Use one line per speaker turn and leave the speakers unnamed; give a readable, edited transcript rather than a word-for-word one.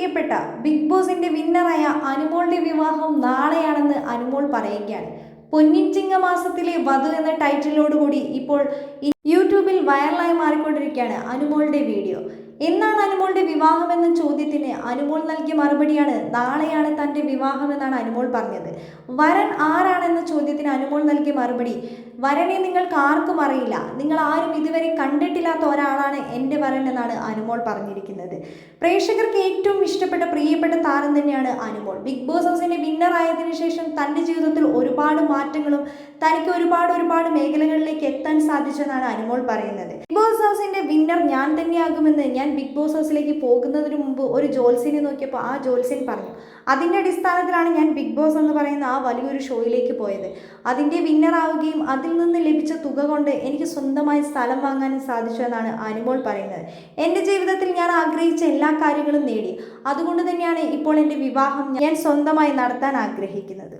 പ്രിയപ്പെട്ട ബിഗ് ബോസിന്റെ വിന്നറായ അനുമോളുടെ വിവാഹം നാളെയാണെന്ന് അനുമോൾ പറയുകയാണ്. പൊന്നിൻ ചിങ്ങമാസത്തിലെ വധു എന്ന ടൈറ്റിലോടുകൂടി ഇപ്പോൾ യൂട്യൂബിൽ വൈറലായി മാറിക്കൊണ്ടിരിക്കുകയാണ് അനുമോളുടെ വീഡിയോ. എന്നാണ് അനുമോളുടെ വിവാഹം എന്ന ചോദ്യത്തിന് അനുമോൾ നൽകിയ മറുപടിയാണ് നാളെയാണ് തൻ്റെ വിവാഹമെന്നാണ് അനുമോൾ പറഞ്ഞത്. വരൻ ആരാണെന്ന ചോദ്യത്തിന് അനുമോൾ നൽകിയ മറുപടി, വരനെ നിങ്ങൾക്ക് ആർക്കും അറിയില്ല, നിങ്ങൾ ആരും ഇതുവരെ കണ്ടിട്ടില്ലാത്ത ഒരാളാണ് എൻ്റെ വരൻ എന്നാണ് അനുമോൾ പറഞ്ഞിരിക്കുന്നത്. പ്രേക്ഷകർക്ക് ഏറ്റവും ഇഷ്ടപ്പെട്ട പ്രിയപ്പെട്ട താരം തന്നെയാണ് അനുമോൾ. ബിഗ് ബോസ് ഹൗസിന്റെ വിന്നർ ആയതിനു ശേഷം തൻ്റെ ജീവിതത്തിൽ ഒരുപാട് മാറ്റങ്ങളും തനിക്ക് ഒരുപാട് മേഖലകളിലേക്ക് എത്താൻ സാധിച്ചെന്നാണ് അനുമോൾ പറയുന്നത്. ബിഗ് ബോസ് ഹൗസിന്റെ വിന്നർ ഞാൻ തന്നെയാകുമെന്ന് ഞാൻ ബിഗ് ബോസ് ഹൗസിലേക്ക് പോകുന്നതിന് മുമ്പ് ഒരു ജോത്സ്യനെ നോക്കിയപ്പോൾ ആ ജോത്സ്യൻ പറഞ്ഞു. അതിൻ്റെ അടിസ്ഥാനത്തിലാണ് ഞാൻ ബിഗ് ബോസ് എന്ന് പറയുന്ന ആ വലിയൊരു ഷോയിലേക്ക് പോയത്. അതിൻ്റെ വിന്നർ ആവുകയും അതിൽ നിന്ന് ലഭിച്ച തുക കൊണ്ട് എനിക്ക് സ്വന്തമായി സ്ഥലം വാങ്ങാനും സാധിച്ചു എന്നാണ് അനുമോൾ പറയുന്നത്. എൻ്റെ ജീവിതത്തിൽ ഞാൻ ആഗ്രഹിച്ച എല്ലാ കാര്യങ്ങളും നേടി. അതുകൊണ്ട് തന്നെയാണ് ഇപ്പോൾ എൻ്റെ വിവാഹം ഞാൻ സ്വന്തമായി നടത്താൻ ആഗ്രഹിക്കുന്നത്.